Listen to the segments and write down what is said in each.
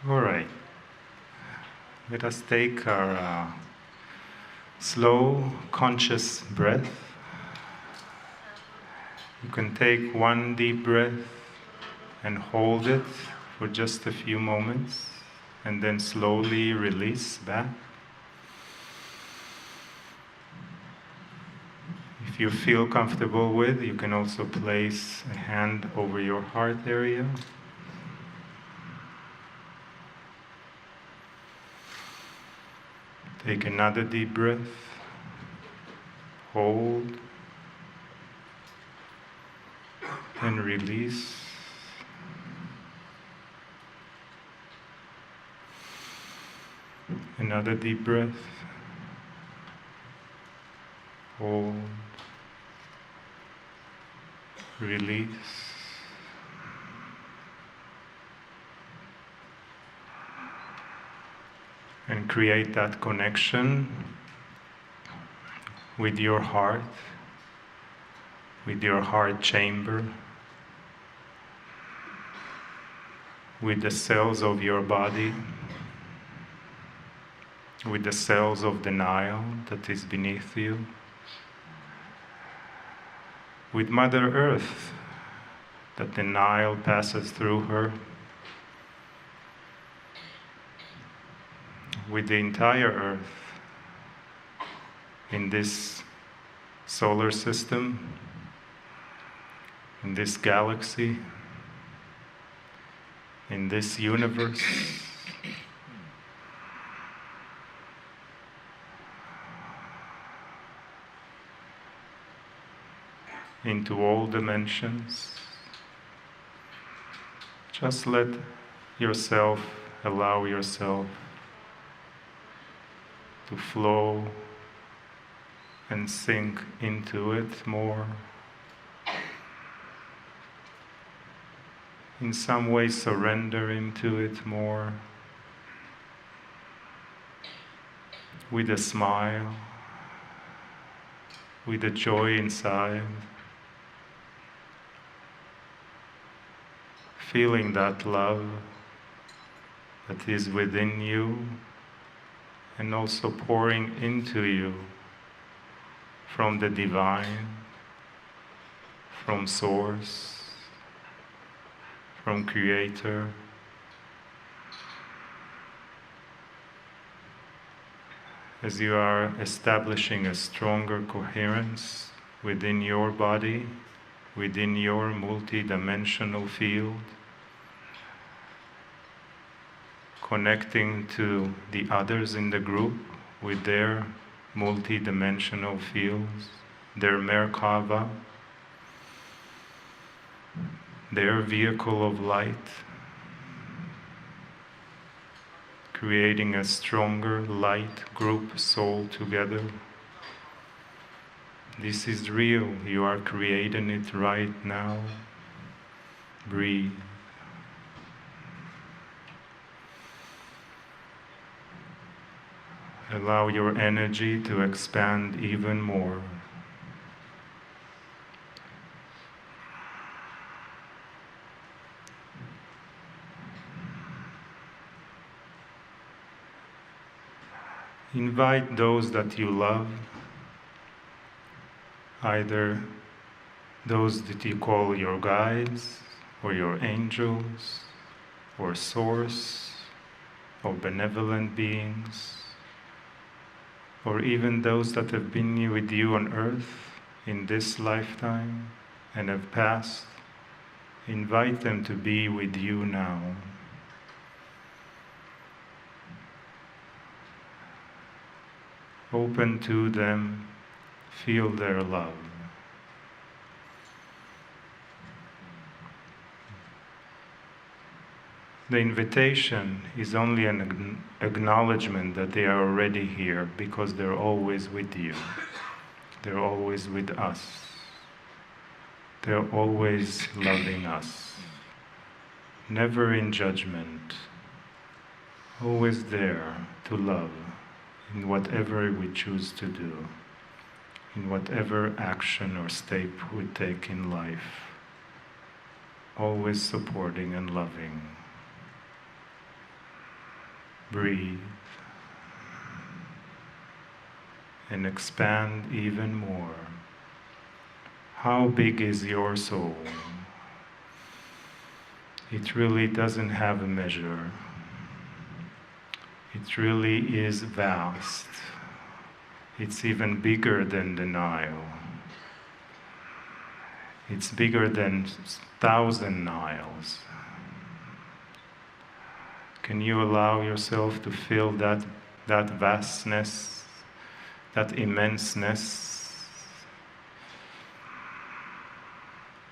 All right. Let us take our slow, conscious breath. You can take one deep breath and hold it for just a few moments, and then slowly release back. If you feel comfortable with, you can also place a hand over your heart area. Take another deep breath, hold, and release. Another deep breath, hold, release. And create that connection with your heart chamber, with the cells of your body, with the cells of the Nile that is beneath you, with Mother Earth that the Nile passes through her, with the entire Earth in this solar system, in this galaxy, in this universe, into all dimensions. Just let yourself, allow yourself to flow and sink into it more. In some way surrender into it more, with a smile, with a joy inside, feeling that love that is within you and also pouring into you from the divine, from Source, from Creator. As you are establishing a stronger coherence within your body, within your multi-dimensional field, connecting to the others in the group with their multi-dimensional fields, their Merkava, their vehicle of light, creating a stronger light group soul together. This is real, you are creating it right now. Breathe. Allow your energy to expand even more. Invite those that you love, either those that you call your guides, or your angels, or Source, or benevolent beings, or even those that have been with you on earth in this lifetime and have passed. Invite them to be with you now. Open to them, feel their love. The invitation is only an acknowledgement that they are already here because they're always with you. They're always with us. They're always loving us. Never in judgment. Always there to love in whatever we choose to do, in whatever action or step we take in life. Always supporting and loving. Breathe. And expand even more. How big is your soul? It really doesn't have a measure. It really is vast. It's even bigger than the Nile. It's bigger than 1,000 Niles. Can you allow yourself to feel that vastness, that immenseness?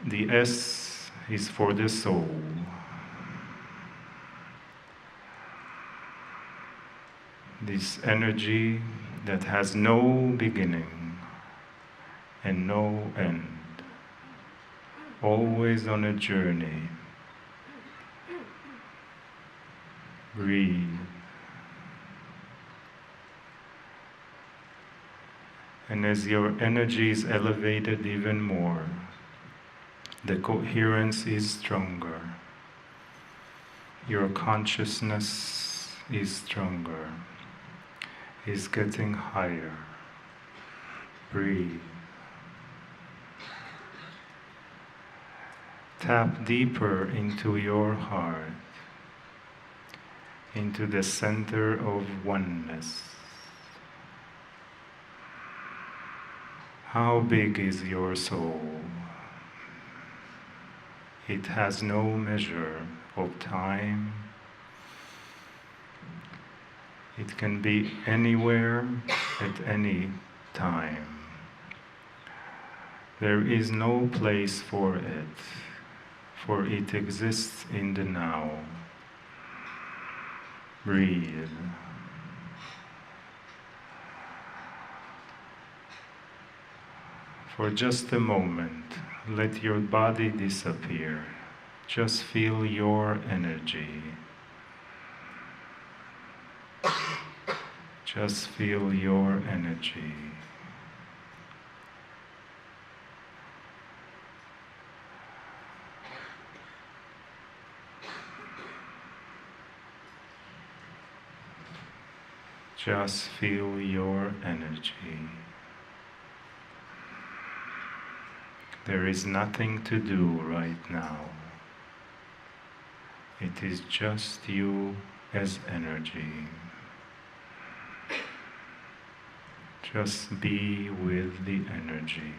The S is for the soul. This energy that has no beginning and no end, always on a journey. Breathe. And as your energy is elevated even more, the coherence is stronger. Your consciousness is stronger, is getting higher. Breathe. Tap deeper into your heart, into the center of oneness. How big is your soul? It has no measure of time. It can be anywhere at any time. There is no place for it exists in the now. Breathe. For just a moment, let your body disappear. Just feel your energy. Just feel your energy. Just feel your energy. There is nothing to do right now. It is just you as energy. Just be with the energy.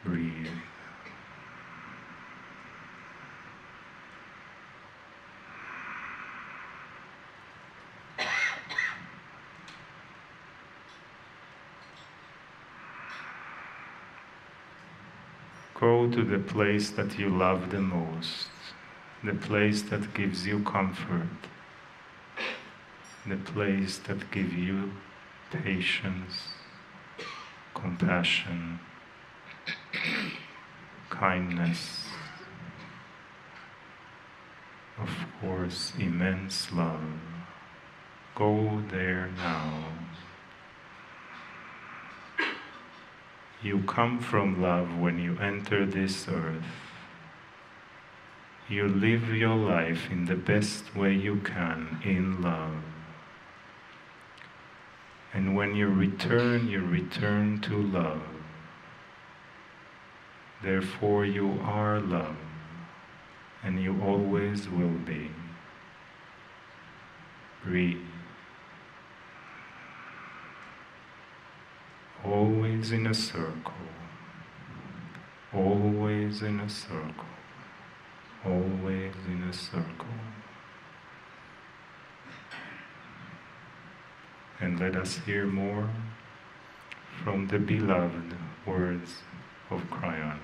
Breathe. Go to the place that you love the most, the place that gives you comfort, the place that gives you patience, compassion, kindness, of course, immense love. Go there now. You come from love when you enter this earth. You live your life in the best way you can in love. And when you return to love. Therefore you are love, and you always will be. Breathe. Always in a circle, always in a circle, always in a circle. And let us hear more from the beloved words of Kryon.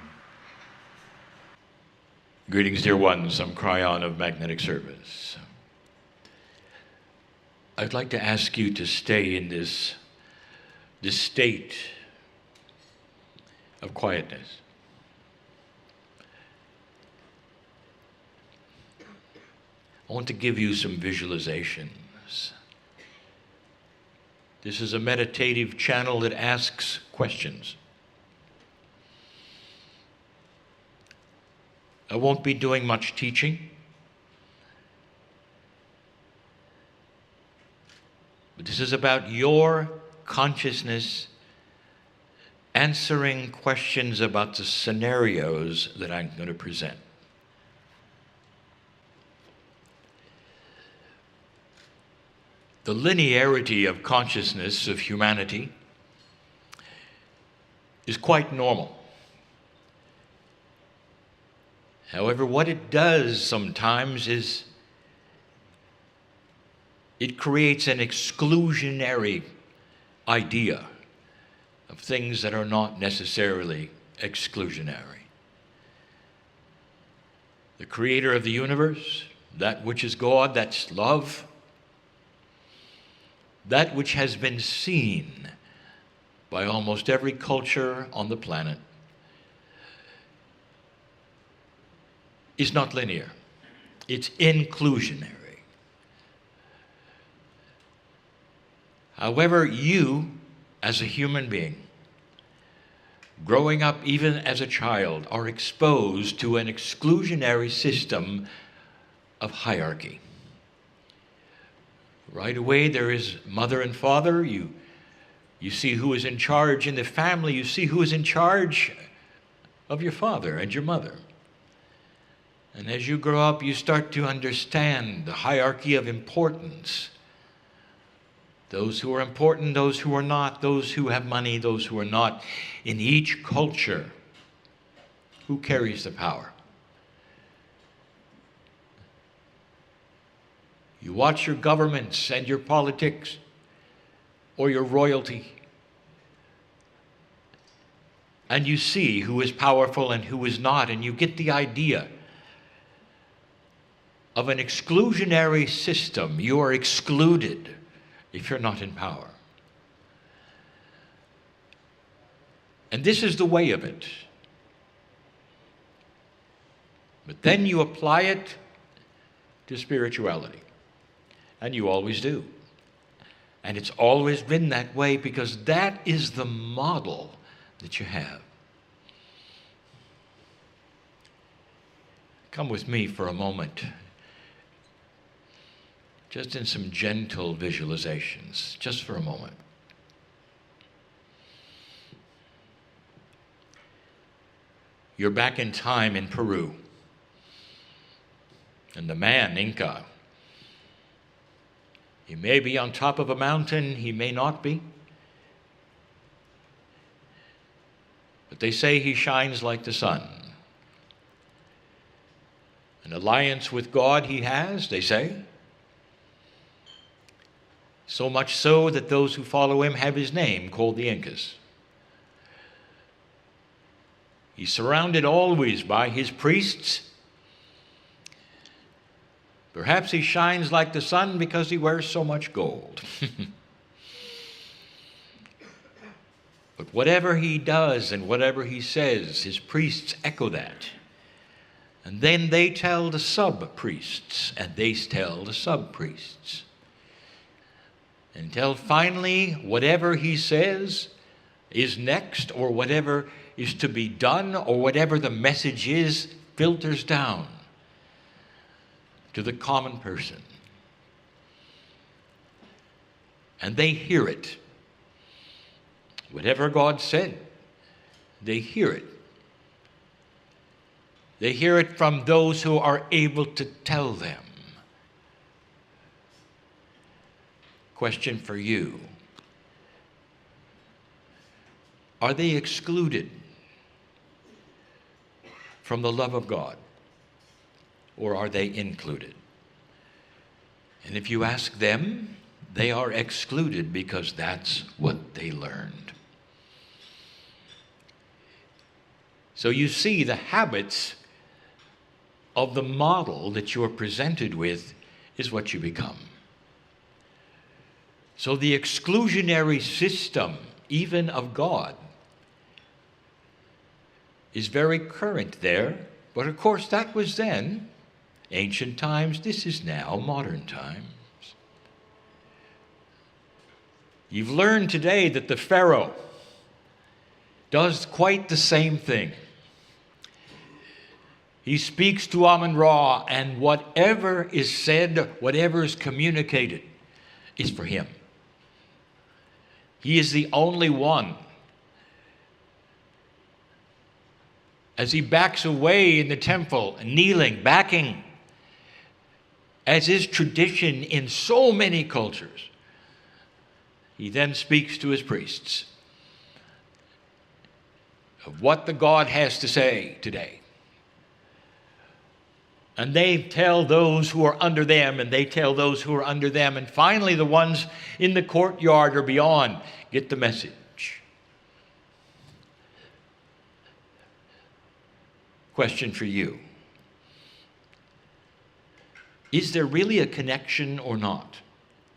Greetings, dear ones. I'm Kryon of Magnetic Service. I'd like to ask you to stay in this state of quietness. I want to give you some visualizations. This is a meditative channel that asks questions. I won't be doing much teaching. But this is about your consciousness answering questions about the scenarios that I'm going to present. The linearity of consciousness of humanity is quite normal. However, what it does sometimes is it creates an exclusionary idea of things that are not necessarily exclusionary. The creator of the universe, that which is God, that's love, that which has been seen by almost every culture on the planet, is not linear. It's inclusionary. However, you, as a human being, growing up even as a child, are exposed to an exclusionary system of hierarchy. Right away, there is mother and father. You see who is in charge in the family. You see who is in charge of your father and your mother. And as you grow up, you start to understand the hierarchy of importance. Those who are important, those who are not, those who have money, those who are not. In each culture, who carries the power? You watch your governments and your politics or your royalty, and you see who is powerful and who is not, and you get the idea of an exclusionary system. You are excluded if you're not in power. And this is the way of it. But then you apply it to spirituality. And you always do. And it's always been that way because that is the model that you have. Come with me for a moment. Just in some gentle visualizations, just for a moment. You're back in time in Peru. And the man, Inca, he may be on top of a mountain, he may not be. But they say he shines like the sun. An alliance with God he has, they say. So much so that those who follow him have his name called the Incas. He's surrounded always by his priests. Perhaps he shines like the sun because he wears so much gold. But whatever he does and whatever he says, his priests echo that. And then they tell the sub-priests, and they tell the sub-priests. Until finally, whatever he says is next, or whatever is to be done, or whatever the message is, filters down to the common person. And they hear it. Whatever God said, they hear it. They hear it from those who are able to tell them. Question for you. Are they excluded from the love of God? Or are they included? And if you ask them, they are excluded because that's what they learned. So you see, the habits of the model that you are presented with is what you become. So the exclusionary system, even of God, is very current there. But of course, that was then, ancient times. This is now modern times. You've learned today that the Pharaoh does quite the same thing. He speaks to Amun-Ra, and whatever is said, whatever is communicated, is for him. He is the only one. As he backs away in the temple, kneeling, backing, as is tradition in so many cultures, he then speaks to his priests of what the God has to say today. And they tell those who are under them, and they tell those who are under them, and finally the ones in the courtyard or beyond get the message. Question for you. Is there really a connection or not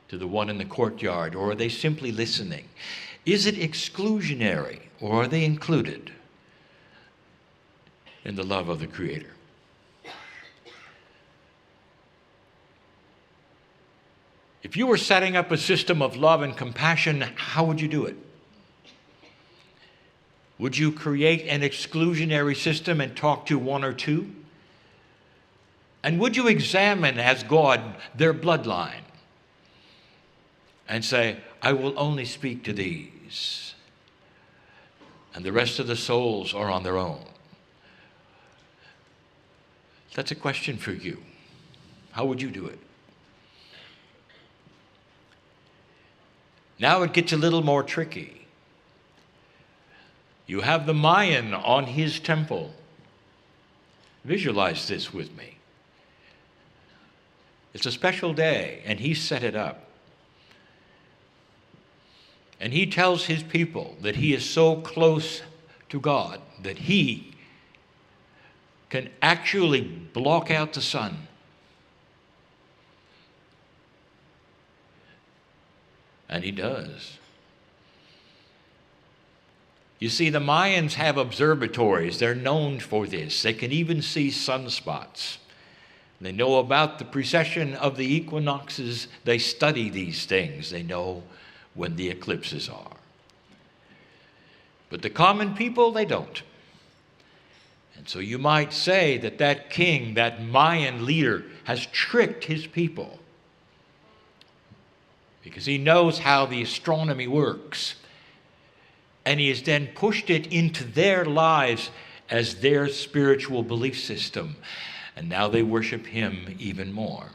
to the one in the courtyard, or are they simply listening? Is it exclusionary, or are they included in the love of the Creator? If you were setting up a system of love and compassion, how would you do it? Would you create an exclusionary system and talk to one or two? And would you examine as God their bloodline and say, I will only speak to these, and the rest of the souls are on their own? That's a question for you. How would you do it? Now it gets a little more tricky. You have the Mayan on his temple. Visualize this with me. It's a special day, and he set it up. And he tells his people that he is so close to God that he can actually block out the sun. And he does. You see, the Mayans have observatories. They're known for this. They can even see sunspots. They know about the precession of the equinoxes. They study these things. They know when the eclipses are. But the common people, they don't. And so you might say that that king, that Mayan leader, has tricked his people, because he knows how the astronomy works. And he has then pushed it into their lives as their spiritual belief system. And now they worship him even more.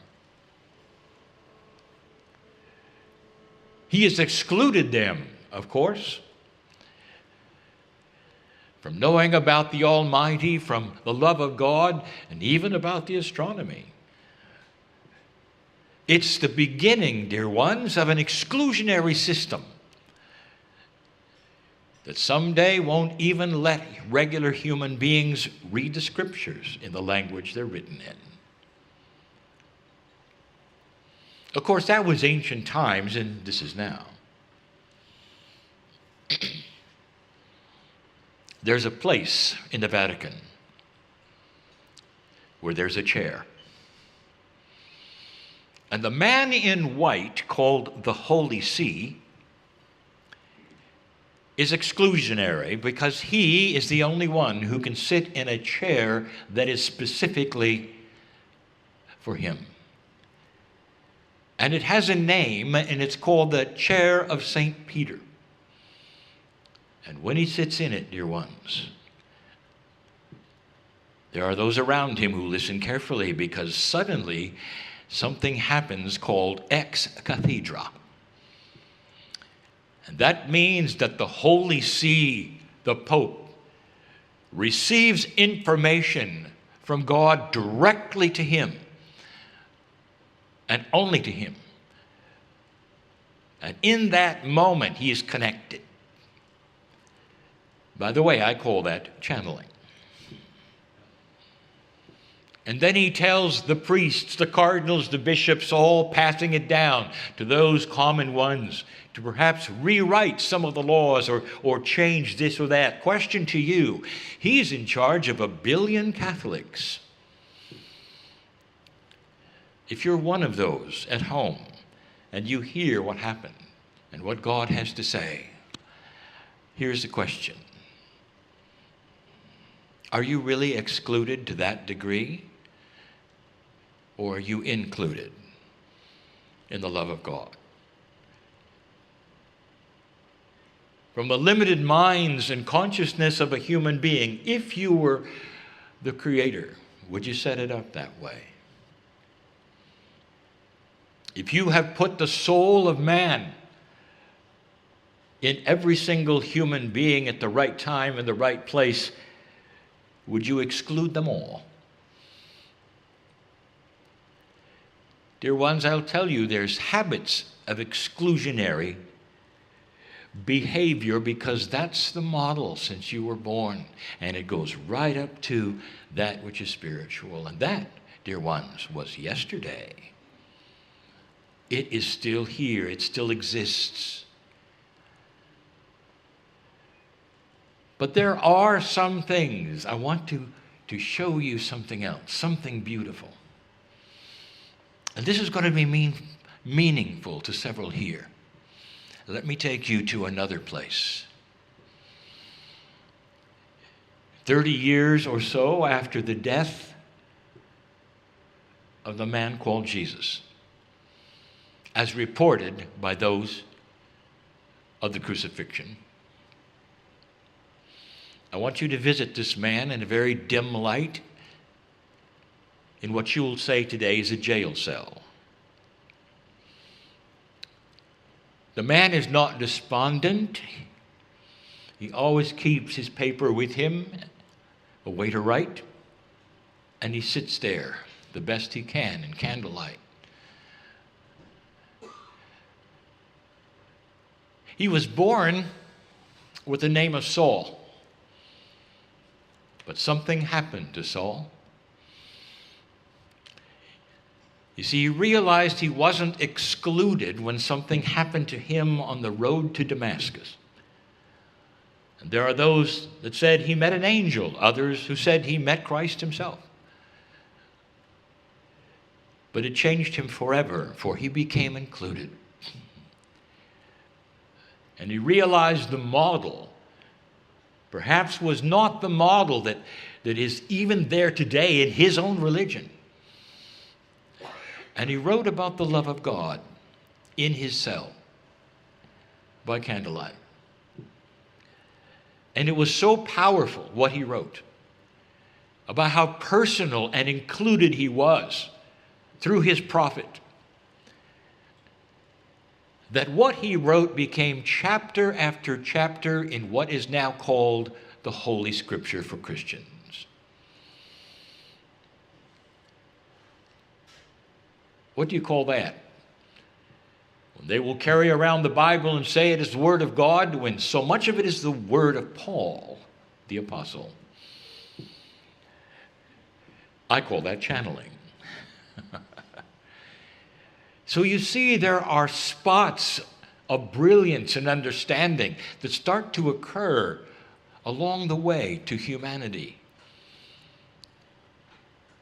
He has excluded them, of course, from knowing about the Almighty, from the love of God, and even about the astronomy. It's the beginning, dear ones, of an exclusionary system that someday won't even let regular human beings read the scriptures in the language they're written in. Of course, that was ancient times, and this is now. There's a place in the Vatican where there's a chair. And the man in white, called the Holy See, is exclusionary because he is the only one who can sit in a chair that is specifically for him. And it has a name, and it's called the Chair of St. Peter. And when he sits in it, dear ones, there are those around him who listen carefully, because suddenly something happens called ex cathedra. And that means that the Holy See, the Pope, receives information from God directly to him, and only to him. And in that moment, he is connected. By the way, I call that channeling. And then he tells the priests, the cardinals, the bishops, all passing it down to those common ones to perhaps rewrite some of the laws or change this or that. Question to you, he's in charge of 1 billion Catholics. If you're one of those at home and you hear what happened and what God has to say, here's the question. Are you really excluded to that degree? Or are you included in the love of God? from the limited minds and consciousness of a human being. If you were the creator, would you set it up that way? If you have put the soul of man in every single human being at the right time and the right place, would you exclude them all? Dear ones, I'll tell you, there's habits of exclusionary behavior because that's the model since you were born. And it goes right up to that which is spiritual. And that, dear ones, was yesterday. It is still here. It still exists. But there are some things. I want to show you something else, something beautiful. And this is going to be meaningful to several here. Let me take you to another place. 30 years or so after the death of the man called Jesus, as reported by those of the crucifixion, I want you to visit this man in a very dim light in what you will say today is a jail cell. The man is not despondent. He always keeps his paper with him, a way to write, and he sits there the best he can in candlelight. He was born with the name of Saul, but something happened to Saul. You see, he realized he wasn't excluded when something happened to him on the road to Damascus. And there are those that said he met an angel, others who said he met Christ himself. But it changed him forever, for he became included. And he realized the model perhaps was not the model that is even there today in his own religion. And he wrote about the love of God in his cell by candlelight. And it was so powerful what he wrote about how personal and included he was through his prophet, that what he wrote became chapter after chapter in what is now called the Holy Scripture for Christians. What do you call that? When they will carry around the Bible and say it is the Word of God, when so much of it is the Word of Paul, the Apostle. I call that channeling. So you see, there are spots of brilliance and understanding that start to occur along the way to humanity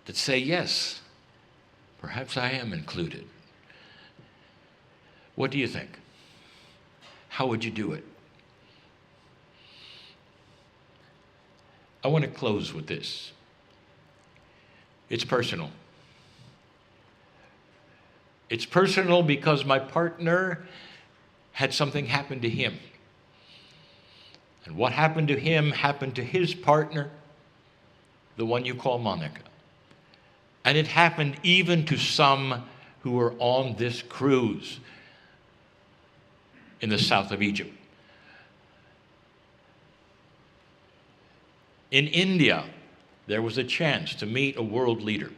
that say, yes, perhaps I am included. What do you think? How would you do it? I want to close with this. It's personal. It's personal because my partner had something happen to him. And what happened to him happened to his partner, the one you call Monica. And it happened even to some who were on this cruise in the south of Egypt. In India, there was a chance to meet a world leader.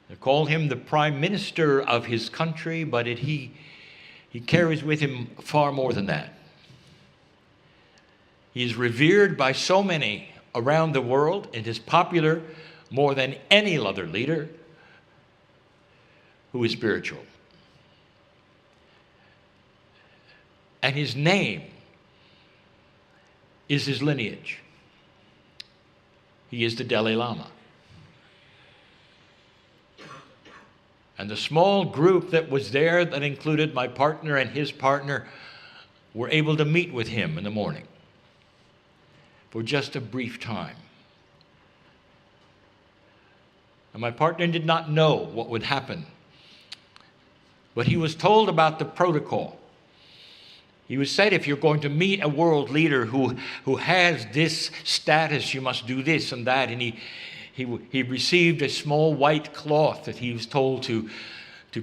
They call him the prime minister of his country, but he carries with him far more than that. He is revered by so many around the world and is popular more than any other leader who is spiritual. And his name is his lineage. He is the Dalai Lama. And the small group that was there, that included my partner and his partner, were able to meet with him in the morning for just a brief time. And my partner did not know what would happen, but he was told about the protocol. He was said, if you're going to meet a world leader who has this status, you must do this and that. And he received a small white cloth that he was told to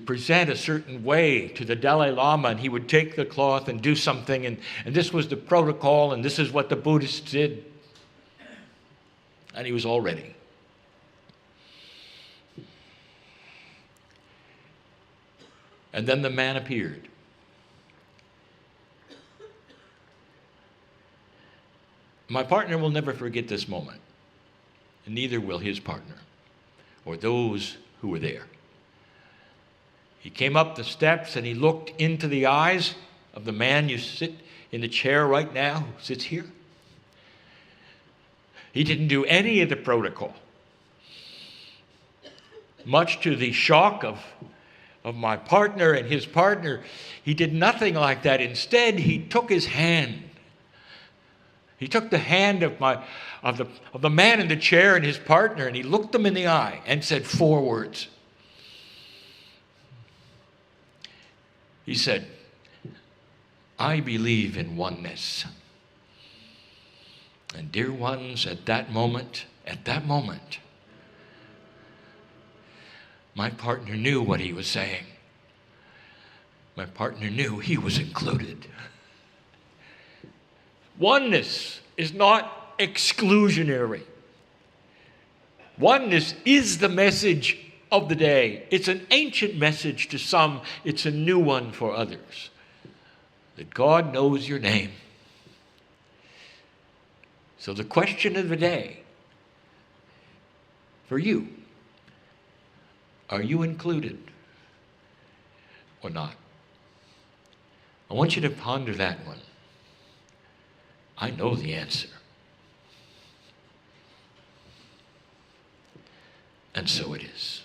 present a certain way to the Dalai Lama, and he would take the cloth and do something, and this was the protocol, and this is what the Buddhists did. And he was all ready. And then the man appeared. My partner will never forget this moment, and neither will his partner or those who were there. He came up the steps and he looked into the eyes of the man you sit in the chair right now, who sits here. He didn't do any of the protocol. Much to the shock of my partner and his partner, he did nothing like that. Instead, he took his hand. He took the hand of the man in the chair and his partner, and he looked them in the eye and said 4 words. He said, I believe in oneness. And dear ones, at that moment, my partner knew what he was saying. My partner knew he was included. Oneness is not exclusionary. Oneness is the message of the day. It's an ancient message to some. It's a new one for others. That God knows your name. So the question of the day for you, are you included or not? I want you to ponder that one. I know the answer. And so it is.